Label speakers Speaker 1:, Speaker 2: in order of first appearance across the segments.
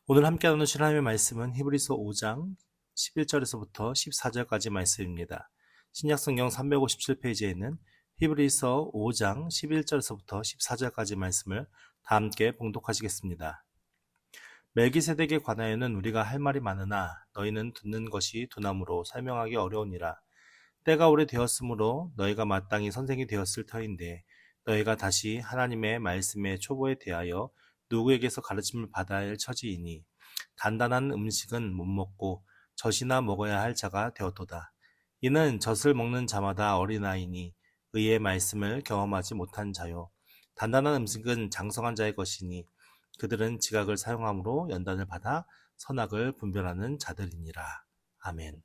Speaker 1: 오늘 함께 나누실 하나님의 말씀은 히브리서 5장 11절에서부터 14절까지 말씀입니다. 신약성경 357페이지에는 히브리서 5장 11절에서부터 14절까지 말씀을 다 함께 봉독하시겠습니다. 멜기세덱에 관하여는 우리가 할 말이 많으나 너희는 듣는 것이 두나무로 설명하기 어려우니라. 때가 오래되었으므로 너희가 마땅히 선생이 되었을 터인데 너희가 다시 하나님의 말씀의 초보에 대하여 누구에게서 가르침을 받아야 할 처지이니 단단한 음식은 못 먹고 젖이나 먹어야 할 자가 되었도다. 이는 젖을 먹는 자마다 어린아이니 의의 말씀을 경험하지 못한 자요. 단단한 음식은 장성한 자의 것이니 그들은 지각을 사용함으로 연단을 받아 선악을 분별하는 자들이니라. 아멘.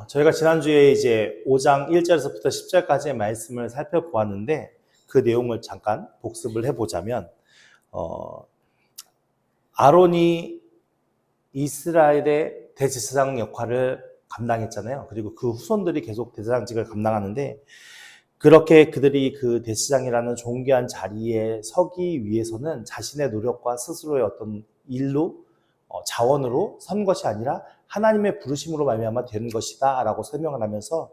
Speaker 1: 저희가 지난주에 이제 5장 1절에서부터 10절까지의 말씀을 살펴보았는데 그 내용을 잠깐 복습을 해보자면 아론이 이스라엘의 대제사장 역할을 감당했잖아요. 그리고 그 후손들이 계속 대제사장직을 감당하는데 그렇게 그들이 그 대제사장이라는 존귀한 자리에 서기 위해서는 자신의 노력과 스스로의 어떤 일로 자원으로 선 것이 아니라 하나님의 부르심으로 말미암아 되는 것이다 라고 설명을 하면서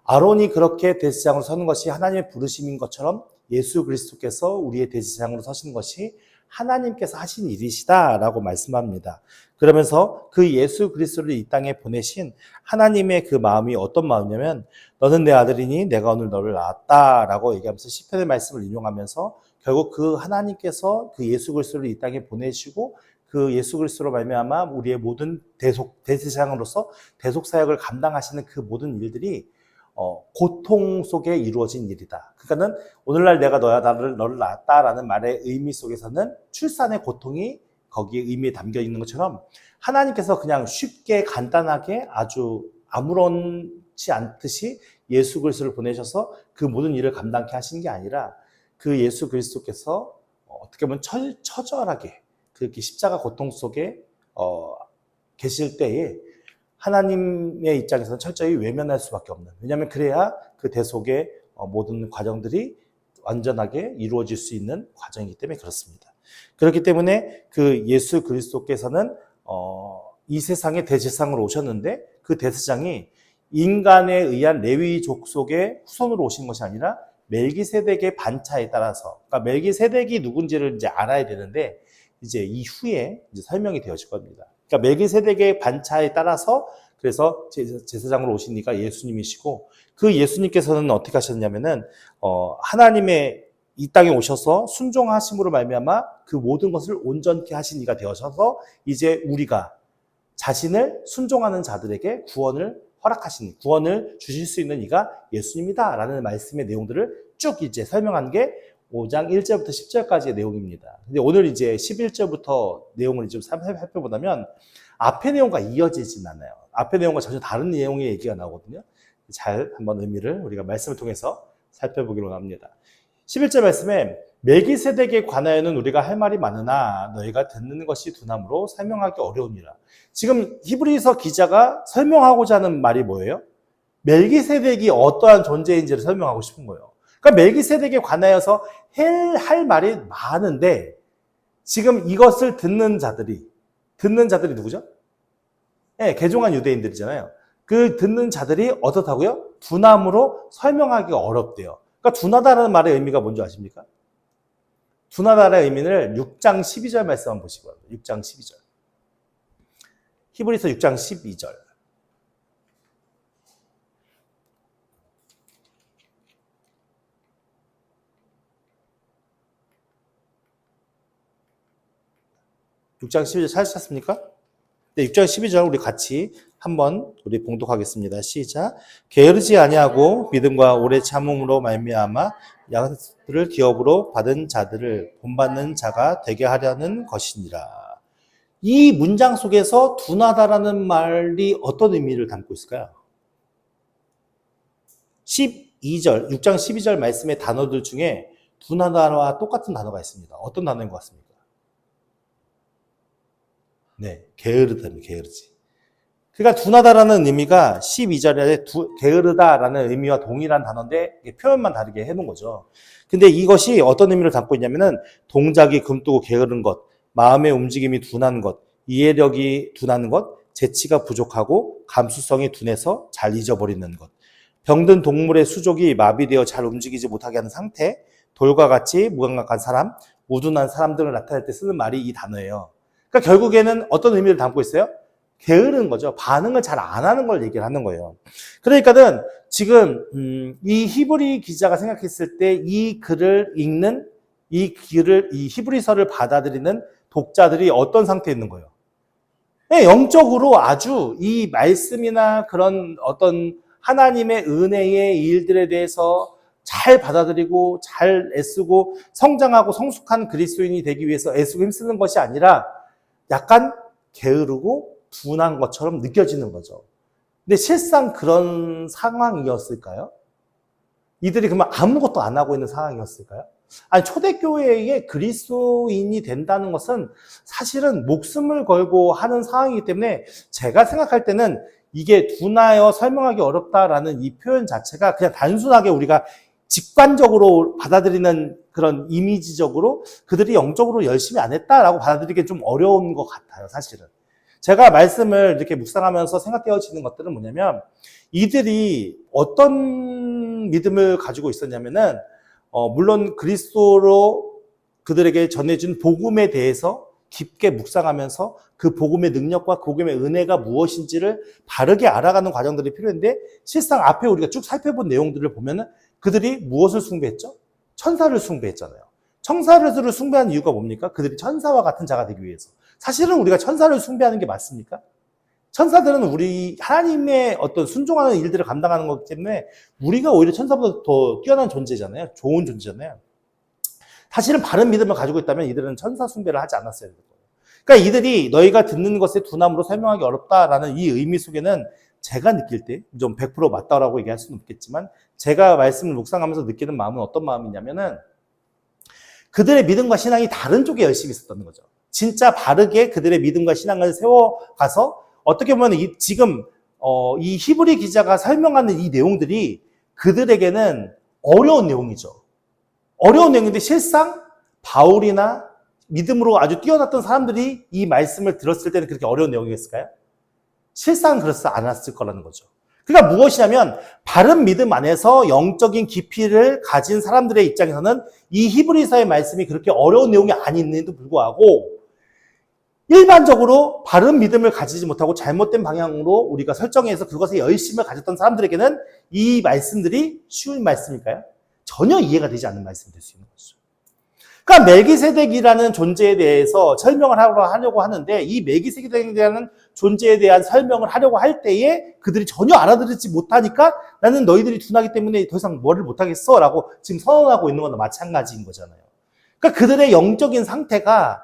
Speaker 1: 아론이 그렇게 대제사장으로 서는 것이 하나님의 부르심인 것처럼 예수 그리스도께서 우리의 대제사장으로 서시는 것이 하나님께서 하신 일이시다 라고 말씀합니다. 그러면서 그 예수 그리스도를 이 땅에 보내신 하나님의 그 마음이 어떤 마음이냐면 너는 내 아들이니 내가 오늘 너를 낳았다 라고 얘기하면서 시편의 말씀을 인용하면서 결국 그 하나님께서 그 예수 그리스도를 이 땅에 보내시고 그 예수 그리스도로 말미암아 우리의 모든 대제사장으로서 대속 사역을 감당하시는 그 모든 일들이 고통 속에 이루어진 일이다. 그러니까는 오늘날 내가 너를 낳았다라는 말의 의미 속에서는 출산의 고통이 거기에 의미에 담겨 있는 것처럼 하나님께서 그냥 쉽게 간단하게 아주 아무렇지 않듯이 예수 그리스도를 보내셔서 그 모든 일을 감당케 하신 게 아니라 그 예수 그리스도께서 어떻게 보면 처절하게 그렇게 십자가 고통 속에 계실 때에 하나님의 입장에서는 철저히 외면할 수밖에 없는, 왜냐하면 그래야 그 대속의 모든 과정들이 완전하게 이루어질 수 있는 과정이기 때문에 그렇습니다. 그렇기 때문에 그 예수 그리스도께서는 이 세상에 대제사장으로 오셨는데 그 대제사장이 인간에 의한 레위 족속의 후손으로 오신 것이 아니라 멜기세덱의 반차에 따라서, 그러니까 멜기세덱이 누군지를 이제 알아야 되는데 이제 이후에 이제 설명이 되어질 겁니다. 그러니까 멜기세덱의 반차에 따라서 그래서 제사장으로 오시니까 예수님이시고 그 예수님께서는 어떻게 하셨냐면은 하나님의 이 땅에 오셔서 순종하심으로 말미암아 그 모든 것을 온전케 하신 이가 되어셔서 이제 우리가 자신을 순종하는 자들에게 구원을 허락하신, 구원을 주실 수 있는 이가 예수님이다라는 말씀의 내용들을 쭉 이제 설명한 게 5장 1절부터 10절까지의 내용입니다. 근데 오늘 이제 11절부터 내용을 좀 살펴보자면 앞의 내용과 이어지진 않아요. 앞의 내용과 전혀 다른 내용의 얘기가 나오거든요. 잘 한번 의미를 우리가 말씀을 통해서 살펴보기로 합니다. 11절 말씀에 멜기세덱에 관하여는 우리가 할 말이 많으나 너희가 듣는 것이 두나무로 설명하기 어려우니라. 지금 히브리서 기자가 설명하고자 하는 말이 뭐예요? 멜기세덱이 어떠한 존재인지를 설명하고 싶은 거예요. 그러니까 멜기세덱에 관하여서 할 말이 많은데 지금 이것을 듣는 자들이 누구죠? 네, 개종한 유대인들이잖아요. 그 듣는 자들이 어떻다고요? 두나무로 설명하기가 어렵대요. 그러니까 둔하다라는 말의 의미가 뭔지 아십니까? 둔하다의 의미를 6장 12절 말씀 한번 보시고요. 6장 12절. 히브리서 6장 12절. (6장 12절) 찾으셨습니까? 네, 6장 12절 우리 같이 한번 우리 봉독하겠습니다. 시작. 게으르지 아니하고 믿음과 오래 참음으로 말미암아 양들을 기업으로 받은 자들을 본받는 자가 되게 하려는 것이니라. 이 문장 속에서 둔하다라는 말이 어떤 의미를 담고 있을까요? 12절, 6장 12절 말씀의 단어들 중에 둔하다와 똑같은 단어가 있습니다. 어떤 단어인 것 같습니까? 네, 게으르다는 게으르지. 그러니까 둔하다라는 의미가 12절에 게으르다라는 의미와 동일한 단어인데 표현만 다르게 해놓은 거죠. 근데 이것이 어떤 의미를 담고 있냐면은 동작이 금뜨고 게으른 것, 마음의 움직임이 둔한 것, 이해력이 둔한 것, 재치가 부족하고 감수성이 둔해서 잘 잊어버리는 것, 병든 동물의 수족이 마비되어 잘 움직이지 못하게 하는 상태, 돌과 같이 무감각한 사람, 우둔한 사람들을 나타낼 때 쓰는 말이 이 단어예요. 그러니까 결국에는 어떤 의미를 담고 있어요? 게으른 거죠. 반응을 잘 안 하는 걸 얘기를 하는 거예요. 그러니까는 지금 이 히브리 기자가 생각했을 때 이 글을 읽는 이 히브리서를 받아들이는 독자들이 어떤 상태에 있는 거예요? 네, 영적으로 아주 이 말씀이나 그런 어떤 하나님의 은혜의 일들에 대해서 잘 받아들이고 잘 애쓰고 성장하고 성숙한 그리스도인이 되기 위해서 애쓰고 힘쓰는 것이 아니라 약간 게으르고 둔한 것처럼 느껴지는 거죠. 근데 실상 그런 상황이었을까요? 이들이 그러면 아무것도 안 하고 있는 상황이었을까요? 아니, 초대교회의 그리스도인이 된다는 것은 사실은 목숨을 걸고 하는 상황이기 때문에 제가 생각할 때는 이게 둔하여 설명하기 어렵다라는 이 표현 자체가 그냥 단순하게 우리가 직관적으로 받아들이는 그런 이미지적으로 그들이 영적으로 열심히 안 했다라고 받아들이기 좀 어려운 것 같아요, 사실은. 제가 말씀을 이렇게 묵상하면서 생각되어지는 것들은 뭐냐면 이들이 어떤 믿음을 가지고 있었냐면은 물론 그리스도로 그들에게 전해준 복음에 대해서 깊게 묵상하면서 그 복음의 능력과 복음의 은혜가 무엇인지를 바르게 알아가는 과정들이 필요한데 실상 앞에 우리가 쭉 살펴본 내용들을 보면은 그들이 무엇을 숭배했죠? 천사를 숭배했잖아요. 천사를 숭배한 이유가 뭡니까? 그들이 천사와 같은 자가 되기 위해서. 사실은 우리가 천사를 숭배하는 게 맞습니까? 천사들은 우리 하나님의 어떤 순종하는 일들을 감당하는 거기 때문에 우리가 오히려 천사보다 더 뛰어난 존재잖아요. 좋은 존재잖아요. 사실은 바른 믿음을 가지고 있다면 이들은 천사 숭배를 하지 않았어야 돼요. 그러니까 이들이 너희가 듣는 것에 둔함으로 설명하기 어렵다라는 이 의미 속에는 제가 느낄 때 좀 100% 맞다라고 얘기할 수는 없겠지만 제가 말씀을 묵상하면서 느끼는 마음은 어떤 마음이냐면은 그들의 믿음과 신앙이 다른 쪽에 열심히 있었다는 거죠. 진짜 바르게 그들의 믿음과 신앙을 세워가서 어떻게 보면 지금 이 히브리 기자가 설명하는 이 내용들이 그들에게는 어려운 내용이죠. 어려운 내용인데 실상 바울이나 믿음으로 아주 뛰어났던 사람들이 이 말씀을 들었을 때는 그렇게 어려운 내용이었을까요? 실상 그렇지 않았을 거라는 거죠. 그러니까 무엇이냐면 바른 믿음 안에서 영적인 깊이를 가진 사람들의 입장에서는 이 히브리서의 말씀이 그렇게 어려운 내용이 아닌데도 불구하고 일반적으로 바른 믿음을 가지지 못하고 잘못된 방향으로 우리가 설정해서 그것에 열심을 가졌던 사람들에게는 이 말씀들이 쉬운 말씀일까요? 전혀 이해가 되지 않는 말씀이 될 수 있는 거죠. 그러니까 멜기세덱이라는 존재에 대해서 설명을 하려고 하는데 이 멜기세덱에 대한 존재에 대한 설명을 하려고 할 때에 그들이 전혀 알아듣지 못하니까 나는 너희들이 둔하기 때문에 더 이상 뭐를 못하겠어 라고 지금 선언하고 있는 거나 마찬가지인 거잖아요. 그러니까 그들의 영적인 상태가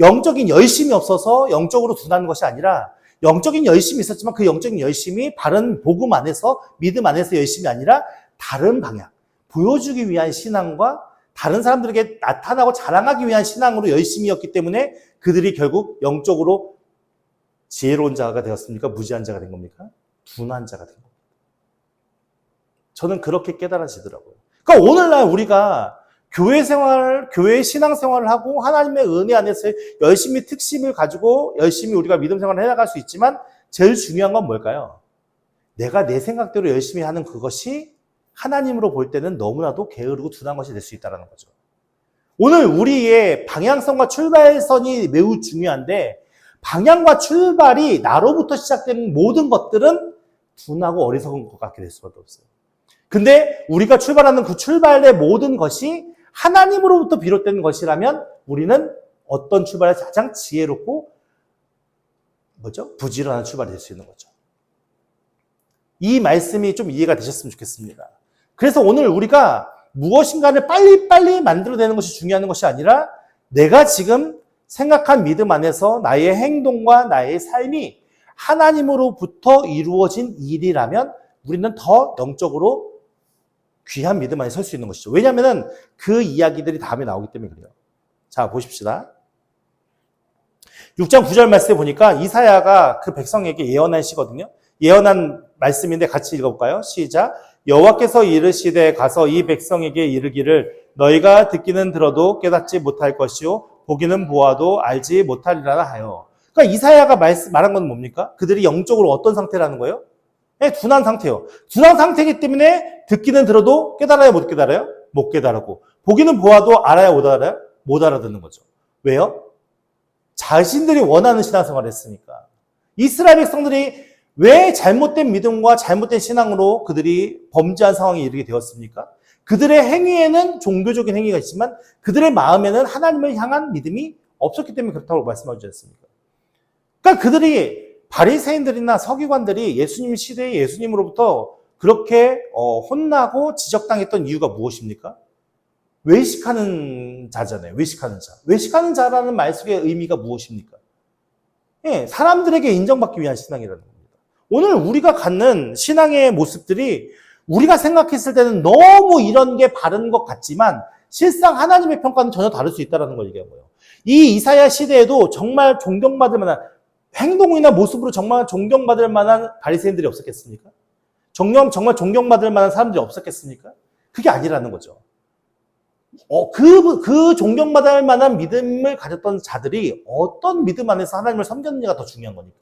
Speaker 1: 영적인 열심이 없어서 영적으로 둔한 것이 아니라 영적인 열심이 있었지만 그 영적인 열심이 바른 복음 안에서 믿음 안에서 열심이 아니라 다른 방향, 보여주기 위한 신앙과 다른 사람들에게 나타나고 자랑하기 위한 신앙으로 열심이었기 때문에 그들이 결국 영적으로 지혜로운 자가 되었습니까? 무지한 자가 된 겁니까? 둔한 자가 된 겁니다. 저는 그렇게 깨달아지더라고요. 그러니까 오늘날 우리가 교회 생활, 교회 신앙 생활을 하고 하나님의 은혜 안에서 열심히 특심을 가지고 열심히 우리가 믿음 생활을 해나갈 수 있지만 제일 중요한 건 뭘까요? 내가 내 생각대로 열심히 하는 그것이 하나님으로 볼 때는 너무나도 게으르고 둔한 것이 될 수 있다는 거죠. 오늘 우리의 방향성과 출발선이 매우 중요한데 방향과 출발이 나로부터 시작되는 모든 것들은 둔하고 어리석은 것 같게 될 수밖에 없어요. 근데 우리가 출발하는 그 출발의 모든 것이 하나님으로부터 비롯된 것이라면 우리는 어떤 출발이 가장 지혜롭고 부지런한 출발이 될 수 있는 거죠. 이 말씀이 좀 이해가 되셨으면 좋겠습니다. 그래서 오늘 우리가 무엇인가를 빨리빨리 만들어내는 것이 중요한 것이 아니라 내가 지금 생각한 믿음 안에서 나의 행동과 나의 삶이 하나님으로부터 이루어진 일이라면 우리는 더 영적으로 귀한 믿음 안에 설 수 있는 것이죠. 왜냐하면 그 이야기들이 다음에 나오기 때문에 그래요. 자, 보십시다. 6장 9절 말씀에 보니까 이사야가 그 백성에게 예언한 시거든요. 예언한 말씀인데 같이 읽어볼까요? 시작. 여호와께서 이르시되 가서 이 백성에게 이르기를 너희가 듣기는 들어도 깨닫지 못할 것이요 보기는 보아도 알지 못하리라 하여. 그러니까 이사야가 말한 건 뭡니까? 그들이 영적으로 어떤 상태라는 거예요? 네, 둔한 상태요. 둔한 상태이기 때문에 듣기는 들어도 깨달아야 못 깨달아요? 못 깨달고. 보기는 보아도 알아야 못 알아요? 못 알아듣는 거죠. 왜요? 자신들이 원하는 신앙생활을 했으니까. 이스라엘 백성들이 왜 잘못된 믿음과 잘못된 신앙으로 그들이 범죄한 상황에 이르게 되었습니까? 그들의 행위에는 종교적인 행위가 있지만 그들의 마음에는 하나님을 향한 믿음이 없었기 때문에 그렇다고 말씀하지 않습니까? 그러니까 그들이 바리새인들이나 서기관들이 예수님 시대의 예수님으로부터 그렇게 혼나고 지적당했던 이유가 무엇입니까? 외식하는 자잖아요. 외식하는 자. 외식하는 자라는 말 속의 의미가 무엇입니까? 예, 사람들에게 인정받기 위한 신앙이라는 겁니다. 오늘 우리가 갖는 신앙의 모습들이 우리가 생각했을 때는 너무 이런 게 바른 것 같지만 실상 하나님의 평가는 전혀 다를 수 있다는 걸 얘기한 거예요. 이 이사야 시대에도 정말 존경받을 만한 행동이나 모습으로 정말 존경받을 만한 바리새인들이 없었겠습니까? 정말 존경받을 만한 사람들이 없었겠습니까? 그게 아니라는 거죠. 그 존경받을 만한 믿음을 가졌던 자들이 어떤 믿음 안에서 하나님을 섬겼느냐가 더 중요한 거니까.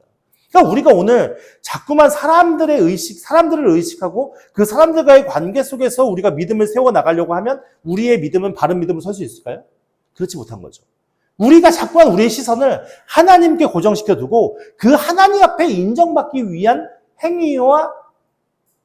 Speaker 1: 그러니까 우리가 오늘 자꾸만 사람들을 의식하고 그 사람들과의 관계 속에서 우리가 믿음을 세워 나가려고 하면 우리의 믿음은 바른 믿음으로 설 수 있을까요? 그렇지 못한 거죠. 우리가 자꾸만 우리의 시선을 하나님께 고정시켜 두고 그 하나님 앞에 인정받기 위한 행위와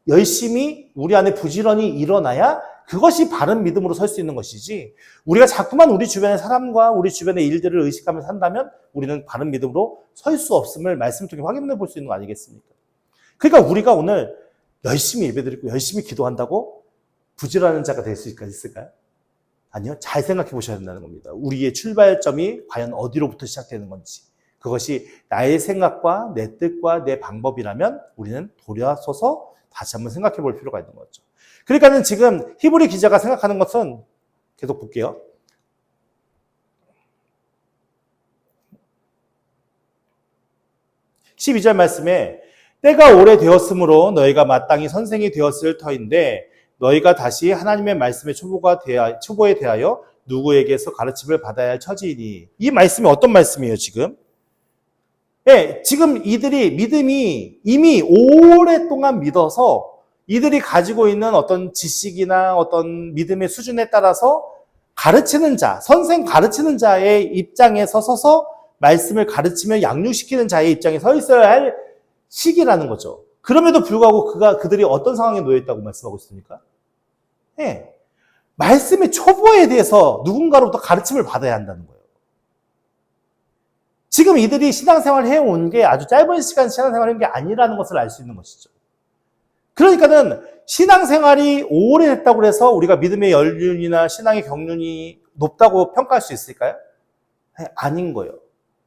Speaker 1: 열심히 우리 안에 부지런히 일어나야 그것이 바른 믿음으로 설 수 있는 것이지 우리가 자꾸만 우리 주변의 사람과 우리 주변의 일들을 의식하며 산다면 우리는 바른 믿음으로 설 수 없음을 말씀을 통해 확인해 볼 수 있는 거 아니겠습니까? 그러니까 우리가 오늘 열심히 예배드리고 열심히 기도한다고 부지런한 자가 될 수 있을까요? 아니요. 잘 생각해 보셔야 된다는 겁니다. 우리의 출발점이 과연 어디로부터 시작되는 건지. 그것이 나의 생각과 내 뜻과 내 방법이라면 우리는 돌아서서 다시 한번 생각해 볼 필요가 있는 거죠. 그러니까는 지금 히브리 기자가 생각하는 것은 계속 볼게요. (12절) 말씀에 때가 오래되었으므로 너희가 마땅히 선생이 되었을 터인데 너희가 다시 하나님의 말씀의 초보에 대하여 누구에게서 가르침을 받아야 할 처지이니. 이 말씀이 어떤 말씀이에요, 지금? 네, 지금 이들이 믿음이 이미 오랫동안 믿어서 이들이 가지고 있는 어떤 지식이나 어떤 믿음의 수준에 따라서 가르치는 자, 선생 가르치는 자의 입장에 서서 말씀을 가르치며 양육시키는 자의 입장에 서 있어야 할 시기라는 거죠. 그럼에도 불구하고 그들이 어떤 상황에 놓여 있다고 말씀하고 있습니까? 네, 말씀의 초보에 대해서 누군가로부터 가르침을 받아야 한다는 거예요. 지금 이들이 신앙생활을 해온 게 아주 짧은 시간 신앙생활을 한 게 아니라는 것을 알 수 있는 것이죠. 그러니까는 신앙생활이 오래됐다고 해서 우리가 믿음의 연륜이나 신앙의 경륜이 높다고 평가할 수 있을까요? 아닌 거예요.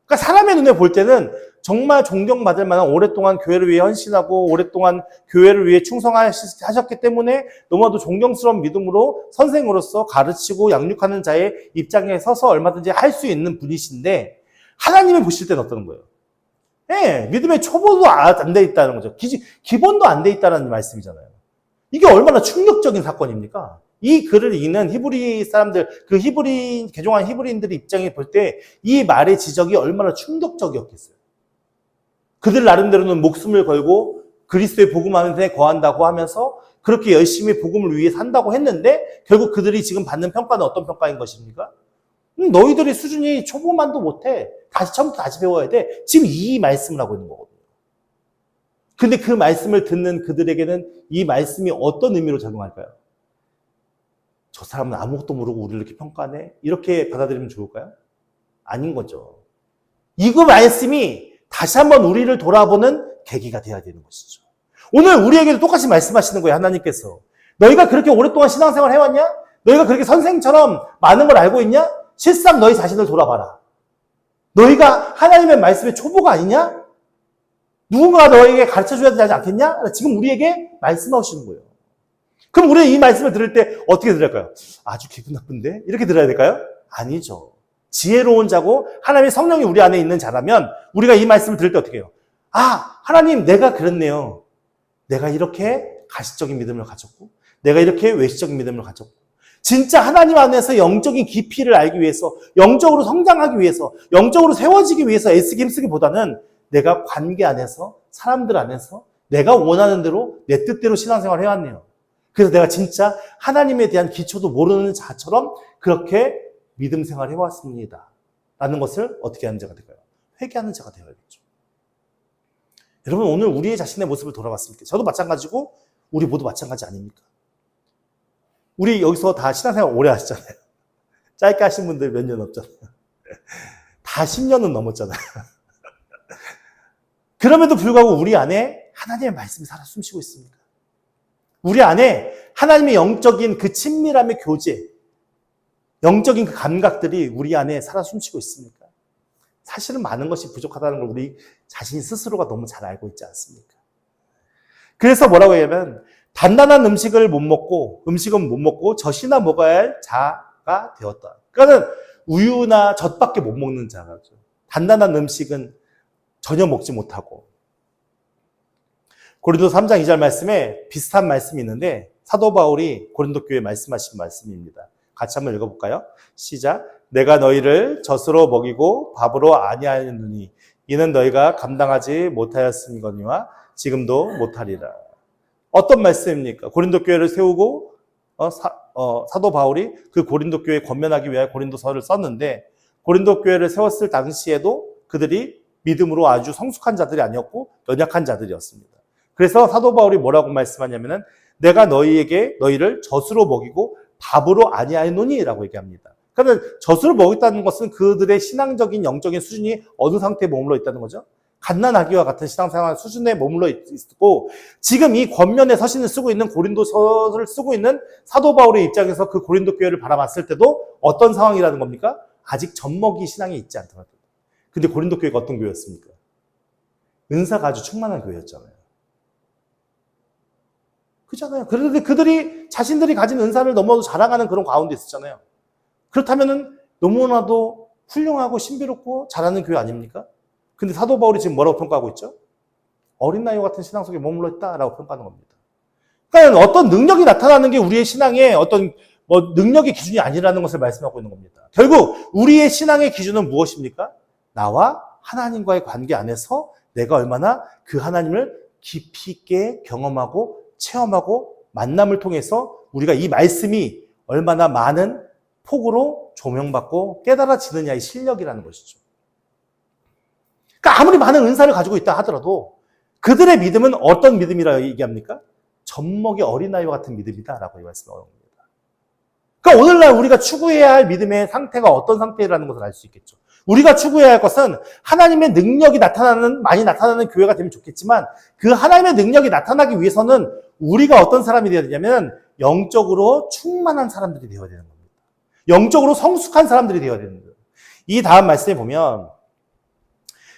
Speaker 1: 그러니까 사람의 눈에 볼 때는 정말 존경받을 만한 오랫동안 교회를 위해 헌신하고 오랫동안 교회를 위해 충성하셨기 때문에 너무나도 존경스러운 믿음으로 선생으로서 가르치고 양육하는 자의 입장에 서서 얼마든지 할 수 있는 분이신데 하나님이 보실 때는 어떤 거예요? 네, 믿음의 초보도 안 돼 있다는 거죠. 기본도 안 돼 있다는 말씀이잖아요. 이게 얼마나 충격적인 사건입니까? 이 글을 읽는 히브리 사람들, 개종한 히브리인들의 입장에 볼 때 이 말의 지적이 얼마나 충격적이었겠어요. 그들 나름대로는 목숨을 걸고 그리스도의 복음 안에 거한다고 하면서 그렇게 열심히 복음을 위해 산다고 했는데 결국 그들이 지금 받는 평가는 어떤 평가인 것입니까? 너희들의 수준이 초보만도 못해. 처음부터 다시 배워야 돼. 지금 이 말씀을 하고 있는 거거든요. 근데 그 말씀을 듣는 그들에게는 이 말씀이 어떤 의미로 작용할까요? 저 사람은 아무것도 모르고 우리를 이렇게 평가하네? 이렇게 받아들이면 좋을까요? 아닌 거죠. 이 말씀이 다시 한번 우리를 돌아보는 계기가 돼야 되는 것이죠. 오늘 우리에게도 똑같이 말씀하시는 거예요, 하나님께서. 너희가 그렇게 오랫동안 신앙생활 해왔냐? 너희가 그렇게 선생처럼 많은 걸 알고 있냐? 실상 너희 자신을 돌아봐라. 너희가 하나님의 말씀의 초보가 아니냐? 누군가가 너에게 가르쳐줘야 되지 않겠냐? 지금 우리에게 말씀하시는 거예요. 그럼 우리는 이 말씀을 들을 때 어떻게 들을까요? 아주 기분 나쁜데? 이렇게 들어야 될까요? 아니죠. 지혜로운 자고 하나님의 성령이 우리 안에 있는 자라면 우리가 이 말씀을 들을 때 어떻게 해요? 아, 하나님 내가 그랬네요. 내가 이렇게 가시적인 믿음을 가졌고 내가 이렇게 외식적인 믿음을 가졌고 진짜 하나님 안에서 영적인 깊이를 알기 위해서 영적으로 성장하기 위해서 영적으로 세워지기 위해서 애쓰기 힘쓰기보다는 내가 관계 안에서 사람들 안에서 내가 원하는 대로 내 뜻대로 신앙생활을 해왔네요. 그래서 내가 진짜 하나님에 대한 기초도 모르는 자처럼 그렇게 믿음 생활을 해왔습니다. 라는 것을 어떻게 하는 자가 될까요? 회개하는 자가 되어야겠죠. 여러분 오늘 우리의 자신의 모습을 돌아봤습니까? 저도 마찬가지고 우리 모두 마찬가지 아닙니까? 우리 여기서 다 신앙생활 오래 하시잖아요. 짧게 하신 분들 몇 년 없잖아요. 다 10년은 넘었잖아요. 그럼에도 불구하고 우리 안에 하나님의 말씀이 살아 숨쉬고 있습니까? 우리 안에 하나님의 영적인 그 친밀함의 교제, 영적인 그 감각들이 우리 안에 살아 숨쉬고 있습니까? 사실은 많은 것이 부족하다는 걸 우리 자신 스스로가 너무 잘 알고 있지 않습니까? 그래서 뭐라고 하냐면 단단한 음식은 못 먹고 젖이나 먹어야 할 자가 되었다. 그러니까 우유나 젖밖에 못 먹는 자죠. 단단한 음식은 전혀 먹지 못하고. 고린도 3장 2절 말씀에 비슷한 말씀이 있는데 사도 바울이 고린도 교회에 말씀하신 말씀입니다. 같이 한번 읽어볼까요? 시작. 내가 너희를 젖으로 먹이고 밥으로 아니하였느니 이는 너희가 감당하지 못하였음거니와 지금도 못하리라. 어떤 말씀입니까? 고린도 교회를 세우고 사도 바울이 그 고린도 교회에 권면하기 위하여 고린도서를 썼는데 고린도 교회를 세웠을 당시에도 그들이 믿음으로 아주 성숙한 자들이 아니었고 연약한 자들이었습니다. 그래서 사도 바울이 뭐라고 말씀하냐면은 내가 너희를 젖으로 먹이고 밥으로 아니하였노니 라고 얘기합니다. 그러면 젖으로 먹였다는 것은 그들의 신앙적인 영적인 수준이 어느 상태에 머물러 있다는 거죠? 갓난아기와 같은 신앙생활 수준에 머물러 있고 지금 이 권면의 서신을 쓰고 있는 고린도서를 쓰고 있는 사도 바울의 입장에서 그 고린도 교회를 바라봤을 때도 어떤 상황이라는 겁니까? 아직 젖먹이 신앙이 있지 않더라도. 근데 고린도 교회가 어떤 교회였습니까? 은사가 아주 충만한 교회였잖아요. 그렇잖아요. 그런데 그들이 자신들이 가진 은사를 너무나도 자랑하는 그런 가운데 있었잖아요. 그렇다면은 너무나도 훌륭하고 신비롭고 잘하는 교회 아닙니까? 근데 사도 바울이 지금 뭐라고 평가하고 있죠? 어린 나이와 같은 신앙 속에 머물러 있다라고 평가하는 겁니다. 그러니까 어떤 능력이 나타나는 게 우리의 신앙의 어떤 능력의 기준이 아니라는 것을 말씀하고 있는 겁니다. 결국 우리의 신앙의 기준은 무엇입니까? 나와 하나님과의 관계 안에서 내가 얼마나 그 하나님을 깊이 있게 경험하고 체험하고 만남을 통해서 우리가 이 말씀이 얼마나 많은 폭으로 조명받고 깨달아지느냐의 실력이라는 것이죠. 그러니까 아무리 많은 은사를 가지고 있다 하더라도 그들의 믿음은 어떤 믿음이라고 얘기합니까? 젖먹이 어린아이와 같은 믿음이다라고 말씀하고 있습니다. 그러니까 오늘날 우리가 추구해야 할 믿음의 상태가 어떤 상태라는 것을 알 수 있겠죠. 우리가 추구해야 할 것은 하나님의 능력이 많이 나타나는 교회가 되면 좋겠지만 그 하나님의 능력이 나타나기 위해서는 우리가 어떤 사람이 되어야 되냐면 영적으로 충만한 사람들이 되어야 되는 겁니다. 영적으로 성숙한 사람들이 되어야 되는 거예요. 이 다음 말씀에 보면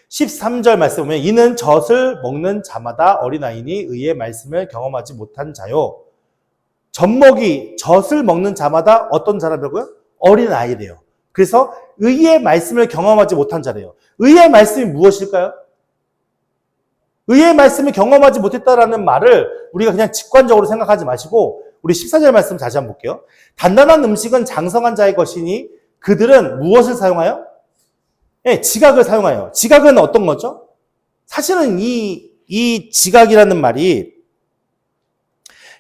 Speaker 1: 13절 말씀에 보면 이는 젖을 먹는 자마다 어린아이니 의의 말씀을 경험하지 못한 자요. 젖을 먹는 자마다 어떤 자라고요? 어린아이래요. 그래서 의의 말씀을 경험하지 못한 자래요. 의의 말씀이 무엇일까요? 의의 말씀을 경험하지 못했다라는 말을 우리가 그냥 직관적으로 생각하지 마시고 우리 14절 말씀 다시 한번 볼게요. 단단한 음식은 장성한 자의 것이니 그들은 무엇을 사용하여? 네, 지각을 사용하여. 지각은 어떤 거죠? 사실은 이 지각이라는 말이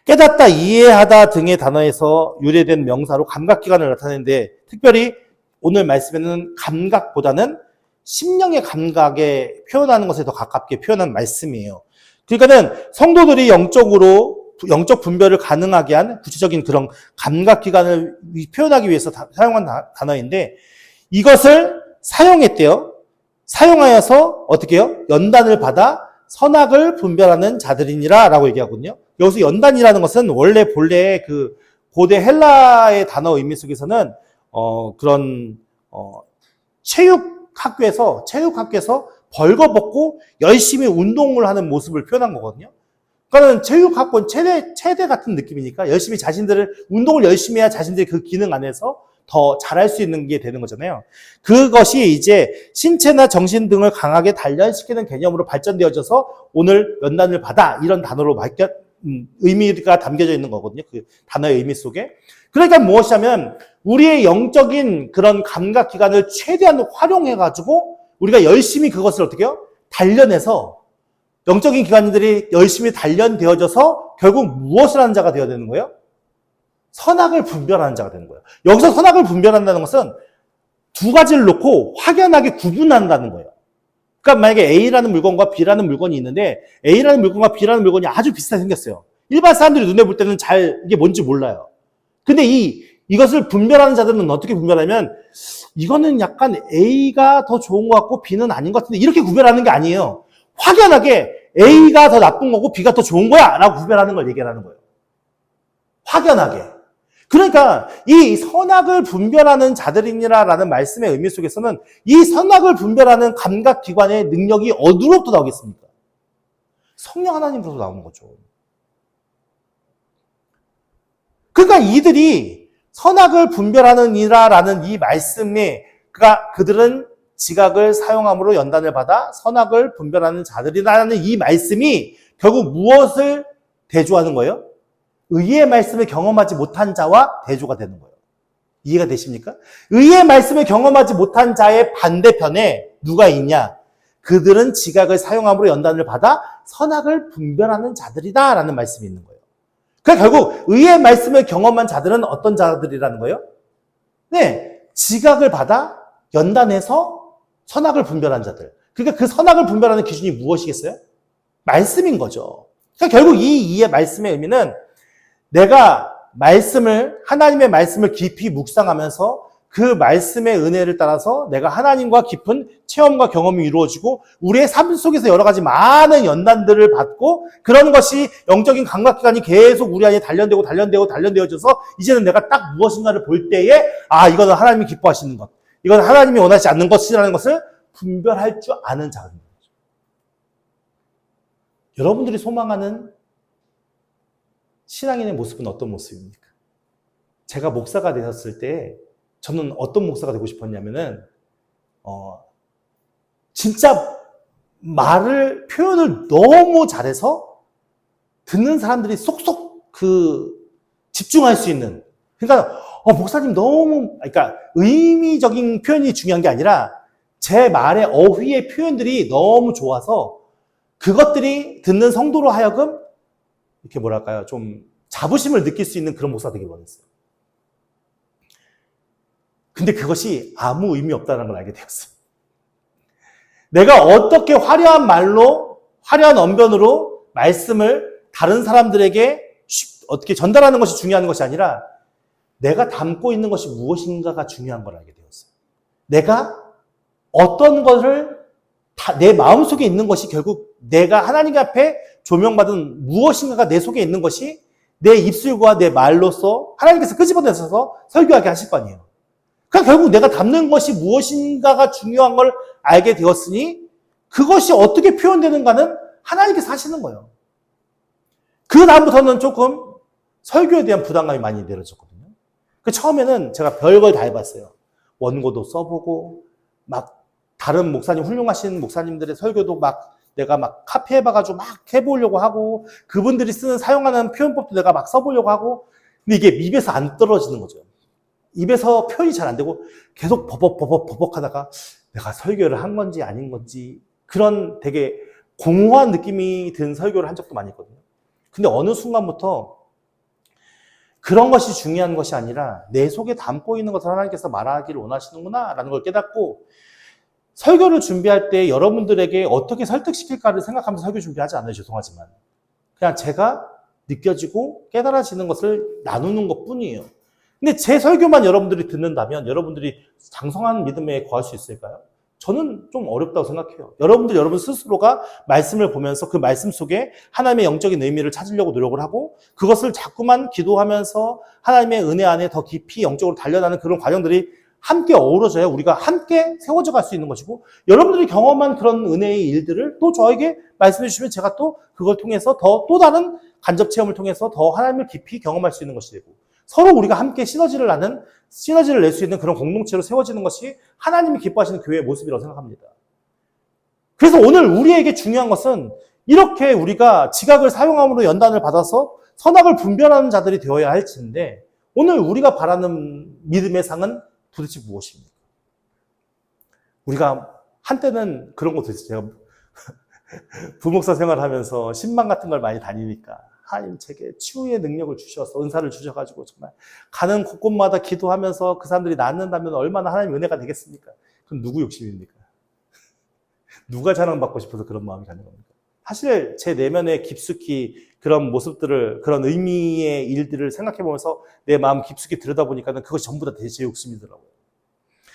Speaker 1: 깨닫다, 이해하다 등의 단어에서 유래된 명사로 감각기관을 나타내는데 특별히 오늘 말씀에는 감각보다는 심령의 감각에 표현하는 것에 더 가깝게 표현한 말씀이에요. 그러니까는 성도들이 영적 분별을 가능하게 한 구체적인 그런 감각기관을 표현하기 위해서 사용한 단어인데 이것을 사용했대요. 사용하여서 어떻게 해요? 연단을 받아 선악을 분별하는 자들이니라 라고 얘기하거든요. 여기서 연단이라는 것은 원래 본래의 그 고대 헬라의 단어 의미 속에서는 체육학교에서 벌거벗고 열심히 운동을 하는 모습을 표현한 거거든요. 그러니까 체육학원 체대 같은 느낌이니까 운동을 열심히 해야 자신들의 그 기능 안에서 더 잘할 수 있는 게 되는 거잖아요. 그것이 이제 신체나 정신 등을 강하게 단련시키는 개념으로 발전되어져서 오늘 연단을 받아 이런 단어로 의미가 담겨져 있는 거거든요. 그 단어의 의미 속에. 그러니까 무엇이냐면 우리의 영적인 그런 감각 기관을 최대한 활용해가지고 우리가 열심히 그것을 어떻게 해요? 단련해서 영적인 기관들이 열심히 단련되어져서 결국 무엇을 하는 자가 되어야 되는 거예요? 선악을 분별하는 자가 되는 거예요. 여기서 선악을 분별한다는 것은 두 가지를 놓고 확연하게 구분한다는 거예요. 그러니까 만약에 A라는 물건과 B라는 물건이 있는데 A라는 물건과 B라는 물건이 아주 비슷하게 생겼어요. 일반 사람들이 눈에 볼 때는 잘 이게 뭔지 몰라요. 근데 이것을 분별하는 자들은 어떻게 분별하면 이거는 약간 A가 더 좋은 것 같고 B는 아닌 것 같은데 이렇게 구별하는 게 아니에요. 확연하게 A가 더 나쁜 거고 B가 더 좋은 거야 라고 구별하는 걸 얘기하는 거예요. 확연하게. 그러니까 이 선악을 분별하는 자들이니라라는 말씀의 의미 속에서는 이 선악을 분별하는 감각기관의 능력이 어디로부터 나오겠습니까? 성령 하나님으로부터 나오는 거죠. 그러니까 이들이 선악을 분별하는 이라라는 이 말씀에 그들은 지각을 사용함으로 연단을 받아 선악을 분별하는 자들이라는 이 말씀이 결국 무엇을 대조하는 거예요? 의의 말씀을 경험하지 못한 자와 대조가 되는 거예요. 이해가 되십니까? 의의 말씀을 경험하지 못한 자의 반대편에 누가 있냐? 그들은 지각을 사용함으로 연단을 받아 선악을 분별하는 자들이다라는 말씀이 있는 거예요. 그러니까 결국 의의 말씀을 경험한 자들은 어떤 자들이라는 거예요? 네, 지각을 받아 연단해서 선악을 분별한 자들. 그러니까 그 선악을 분별하는 기준이 무엇이겠어요? 말씀인 거죠. 그러니까 결국 이 말씀의 의미는 내가 하나님의 말씀을 깊이 묵상하면서 그 말씀의 은혜를 따라서 내가 하나님과 깊은 체험과 경험이 이루어지고 우리의 삶 속에서 여러 가지 많은 연단들을 받고 그런 것이 영적인 감각기관이 계속 우리 안에 단련되어져서 이제는 내가 딱 무엇인가를 볼 때에 이거는 하나님이 기뻐하시는 것, 이건 하나님이 원하지 않는 것이라는 것을 분별할 줄 아는 자입니다. 여러분들이 소망하는 신앙인의 모습은 어떤 모습입니까? 제가 목사가 되었을 때 저는 어떤 목사가 되고 싶었냐면은 진짜 표현을 너무 잘해서 듣는 사람들이 쏙쏙 집중할 수 있는. 그러니까 목사님 그러니까 의미적인 표현이 중요한 게 아니라 제 말의 어휘의 표현들이 너무 좋아서 그것들이 듣는 성도로 하여금 이렇게 좀 자부심을 느낄 수 있는 그런 목사가 되길 원했어요. 근데 그것이 아무 의미 없다는 걸 알게 되었어요. 내가 어떻게 화려한 말로, 화려한 언변으로 말씀을 다른 사람들에게 어떻게 전달하는 것이 중요한 것이 아니라 내가 담고 있는 것이 무엇인가가 중요한 걸 알게 되었어요. 내가 어떤 것을 내 마음속에 있는 것이 결국 내가 하나님 앞에 조명받은 무엇인가가 내 속에 있는 것이 내 입술과 내 말로서 하나님께서 끄집어내셔서 설교하게 하실 거 아니에요. 그러니까 결국 내가 담는 것이 무엇인가가 중요한 걸 알게 되었으니 그것이 어떻게 표현되는가는 하나님께서 하시는 거예요. 그 다음부터는 조금 설교에 대한 부담감이 많이 내려졌거든요. 처음에는 제가 별걸 다 해봤어요. 원고도 써보고 다른 훌륭하신 목사님들의 설교도 내가 카피해봐가지고 해보려고 하고 그분들이 사용하는 표현법도 내가 써보려고 하고 근데 이게 입에서 안 떨어지는 거죠. 입에서 표현이 잘 안 되고 계속 버벅 하다가 내가 설교를 한 건지 아닌 건지 그런 되게 공허한 느낌이 든 설교를 한 적도 많이 있거든요. 근데 어느 순간부터 그런 것이 중요한 것이 아니라 내 속에 담고 있는 것을 하나님께서 말하기를 원하시는구나 라는 걸 깨닫고 설교를 준비할 때 여러분들에게 어떻게 설득시킬까를 생각하면서 설교 준비하지 않아요. 죄송하지만. 그냥 제가 느껴지고 깨달아지는 것을 나누는 것 뿐이에요. 근데 제 설교만 여러분들이 듣는다면 여러분들이 장성한 믿음에 거할 수 있을까요? 저는 좀 어렵다고 생각해요. 여러분 스스로가 말씀을 보면서 그 말씀 속에 하나님의 영적인 의미를 찾으려고 노력을 하고 그것을 자꾸만 기도하면서 하나님의 은혜 안에 더 깊이 영적으로 단련하는 그런 과정들이 함께 어우러져야 우리가 함께 세워져 갈 수 있는 것이고 여러분들이 경험한 그런 은혜의 일들을 또 저에게 말씀해 주시면 제가 또 그걸 통해서 또 다른 간접 체험을 통해서 더 하나님을 깊이 경험할 수 있는 것이 되고 서로 우리가 함께 시너지를 낼 수 있는 그런 공동체로 세워지는 것이 하나님이 기뻐하시는 교회의 모습이라고 생각합니다. 그래서 오늘 우리에게 중요한 것은 이렇게 우리가 지각을 사용함으로 연단을 받아서 선악을 분별하는 자들이 되어야 할지인데, 오늘 우리가 바라는 믿음의 상은 도대체 무엇입니까? 우리가 한때는 그런 것도 있어요. 제가 부목사 생활하면서 신방 같은 걸 많이 다니니까 하나님 제게 치유의 능력을 주셔서 은사를 주셔가지고 정말 가는 곳곳마다 기도하면서 그 사람들이 낫는다면 얼마나 하나님 은혜가 되겠습니까? 그럼 누구 욕심입니까? 누가 자랑받고 싶어서 그런 마음이 가는 겁니까? 사실 제 내면에 깊숙이 그런 모습들을, 그런 의미의 일들을 생각해보면서 내 마음 깊숙이 들여다보니까는 그것이 전부 다 제 욕심이더라고요.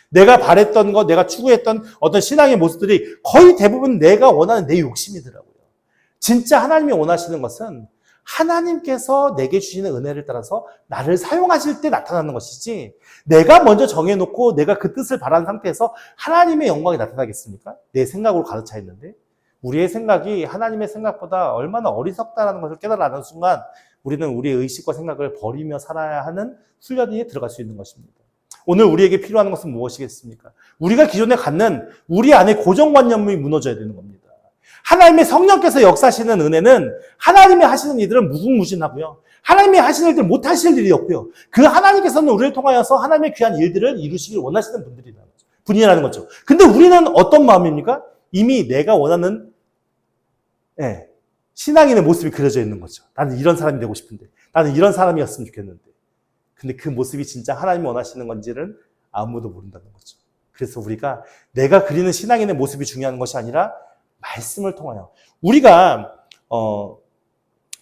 Speaker 1: 내가 바랬던 것, 내가 추구했던 어떤 신앙의 모습들이 거의 대부분 내가 원하는 내 욕심이더라고요. 진짜 하나님이 원하시는 것은 하나님께서 내게 주시는 은혜를 따라서 나를 사용하실 때 나타나는 것이지, 내가 먼저 정해놓고 내가 그 뜻을 바라는 상태에서 하나님의 영광이 나타나겠습니까? 내 생각으로 가득 차 있는데, 우리의 생각이 하나님의 생각보다 얼마나 어리석다라는 것을 깨달아가는 순간 우리는 우리의 의식과 생각을 버리며 살아야 하는 훈련에 들어갈 수 있는 것입니다. 오늘 우리에게 필요한 것은 무엇이겠습니까? 우리가 기존에 갖는 우리 안에 고정관념이 무너져야 되는 겁니다. 하나님의 성령께서 역사하시는 은혜는 하나님이 하시는 일들은 무궁무진하고요. 하나님이 하시는 일들 못 하실 일이 없고요. 그 하나님께서는 우리를 통하여서 하나님의 귀한 일들을 이루시길 원하시는 분이라는 거죠. 근데 우리는 어떤 마음입니까? 이미 내가 원하는 신앙인의 모습이 그려져 있는 거죠. 나는 이런 사람이 되고 싶은데, 나는 이런 사람이었으면 좋겠는데. 근데 그 모습이 진짜 하나님이 원하시는 건지는 아무도 모른다는 거죠. 그래서 우리가 내가 그리는 신앙인의 모습이 중요한 것이 아니라 말씀을 통하여, 우리가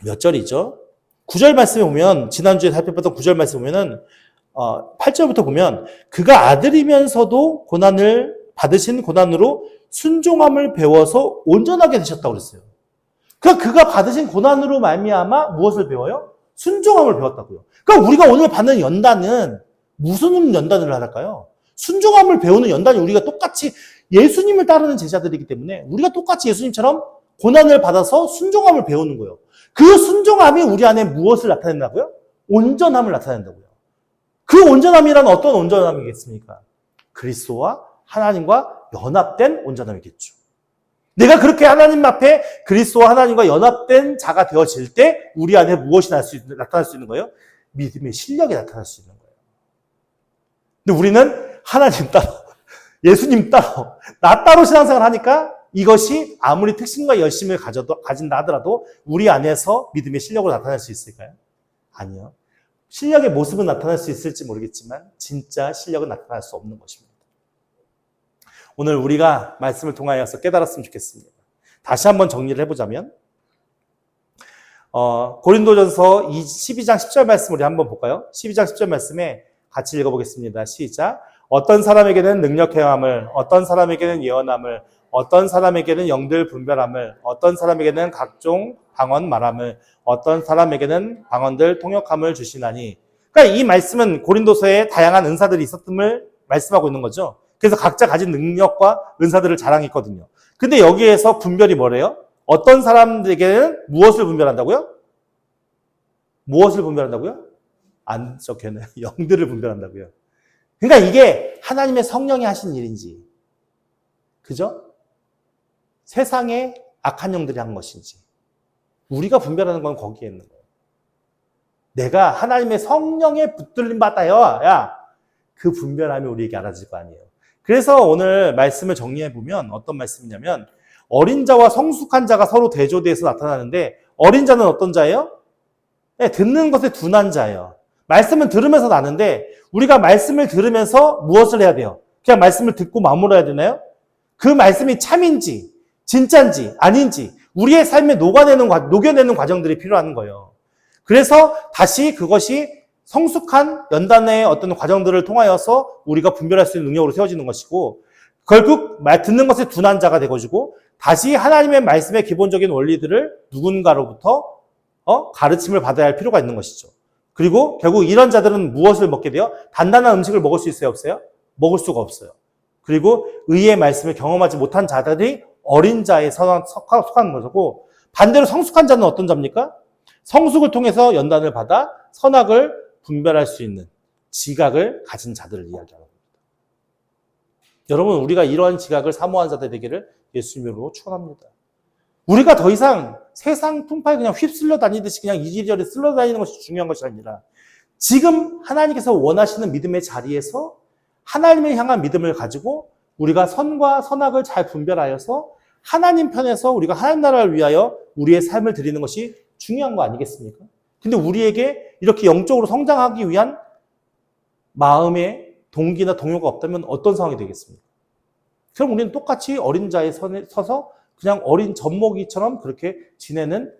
Speaker 1: 몇 절이죠? 9절 말씀에 보면, 지난주에 살펴봤던 9절 말씀에 보면은 8절부터 보면 그가 아들이면서도 고난을 받으신 고난으로 순종함을 배워서 온전하게 되셨다고 그랬어요. 그러니까 그가 받으신 고난으로 말미암아 무엇을 배워요? 순종함을 배웠다고요. 그러니까 우리가 오늘 받는 연단은 무슨 연단을 할까요? 순종함을 배우는 연단이, 우리가 똑같이 예수님을 따르는 제자들이기 때문에 우리가 똑같이 예수님처럼 고난을 받아서 순종함을 배우는 거예요. 그 순종함이 우리 안에 무엇을 나타낸다고요? 온전함을 나타낸다고요. 그 온전함이란 어떤 온전함이겠습니까? 그리스도와 하나님과 연합된 온전함이겠죠. 내가 그렇게 하나님 앞에 그리스도와 하나님과 연합된 자가 되어질 때 우리 안에 무엇이 나타날 수 있는 거예요? 믿음의 실력이 나타날 수 있는 거예요. 근데 우리는 하나님 따로, 예수님 따로, 나 따로 신앙생활을 하니까 이것이 아무리 특신과 열심을 가진다 하더라도 우리 안에서 믿음의 실력으로 나타날 수 있을까요? 아니요. 실력의 모습은 나타날 수 있을지 모르겠지만 진짜 실력은 나타날 수 없는 것입니다. 오늘 우리가 말씀을 통하여서 깨달았으면 좋겠습니다. 다시 한번 정리를 해보자면, 고린도전서 12장 10절 말씀 우리 한번 볼까요? 12장 10절 말씀에 같이 읽어보겠습니다. 시작. 어떤 사람에게는 능력 행함을, 어떤 사람에게는 예언함을, 어떤 사람에게는 영들 분별함을, 어떤 사람에게는 각종 방언 말함을, 어떤 사람에게는 방언들 통역함을 주시나니. 그러니까 이 말씀은 고린도서에 다양한 은사들이 있었음을 말씀하고 있는 거죠. 그래서 각자 가진 능력과 은사들을 자랑했거든요. 근데 여기에서 분별이 뭐래요? 어떤 사람들에게는 무엇을 분별한다고요? 무엇을 분별한다고요? 안 적혀있네요. 영들을 분별한다고요. 그러니까 이게 하나님의 성령이 하신 일인지, 그죠? 세상의 악한 영들이 한 것인지, 우리가 분별하는 건 거기에 있는 거예요. 내가 하나님의 성령에 붙들림 받아야 그 분별함이 우리에게 알아질 거 아니에요. 그래서 오늘 말씀을 정리해보면 어떤 말씀이냐면, 어린 자와 성숙한 자가 서로 대조돼서 나타나는데, 어린 자는 어떤 자예요? 네, 듣는 것에 둔한 자예요. 말씀은 들으면서 나는데, 우리가 말씀을 들으면서 무엇을 해야 돼요? 그냥 말씀을 듣고 마무리해야 되나요? 그 말씀이 참인지, 진짜인지, 아닌지, 우리의 삶에 녹여내는 과정들이 필요한 거예요. 그래서 다시 그것이 성숙한 연단의 어떤 과정들을 통하여서 우리가 분별할 수 있는 능력으로 세워지는 것이고, 결국 듣는 것에 둔한 자가 되어지고, 다시 하나님의 말씀의 기본적인 원리들을 누군가로부터 가르침을 받아야 할 필요가 있는 것이죠. 그리고 결국 이런 자들은 무엇을 먹게 돼요? 단단한 음식을 먹을 수 있어요, 없어요? 먹을 수가 없어요. 그리고 의의 말씀을 경험하지 못한 자들이 어린 자에 속하는 것이고, 반대로 성숙한 자는 어떤 자입니까? 성숙을 통해서 연단을 받아 선악을 분별할 수 있는 지각을 가진 자들을 이야기하는 겁니다. 여러분, 우리가 이러한 지각을 사모하는 자들 되기를 예수님으로 축원합니다. 우리가 더 이상 세상 풍파에 그냥 휩쓸려 다니듯이 그냥 이리저리 쓸려 다니는 것이 중요한 것이 아니라 지금 하나님께서 원하시는 믿음의 자리에서 하나님을 향한 믿음을 가지고 우리가 선과 선악을 잘 분별하여서 하나님 편에서 우리가 하나님 나라를 위하여 우리의 삶을 드리는 것이 중요한 거 아니겠습니까? 근데 우리에게 이렇게 영적으로 성장하기 위한 마음의 동기나 동요가 없다면 어떤 상황이 되겠습니까? 그럼 우리는 똑같이 어린 자에 서서 그냥 어린 젖먹이처럼 그렇게 지내는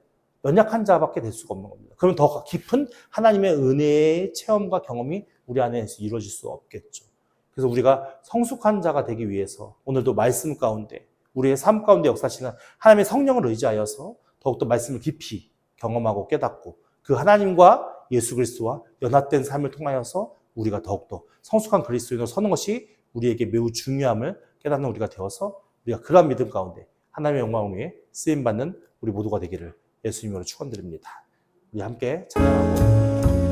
Speaker 1: 연약한 자밖에 될 수가 없는 겁니다. 그러면 더 깊은 하나님의 은혜의 체험과 경험이 우리 안에서 이루어질 수 없겠죠. 그래서 우리가 성숙한 자가 되기 위해서 오늘도 말씀 가운데 우리의 삶 가운데 역사하시는 하나님의 성령을 의지하여서 더욱더 말씀을 깊이 경험하고 깨닫고 그 하나님과 예수 그리스도와 연합된 삶을 통하여서 우리가 더욱더 성숙한 그리스도인으로 서는 것이 우리에게 매우 중요함을 깨닫는 우리가 되어서 우리가 그러한 믿음 가운데 하나님의 영광을 위해 쓰임받는 우리 모두가 되기를 예수님으로 축원드립니다. 우리 함께 찬양하고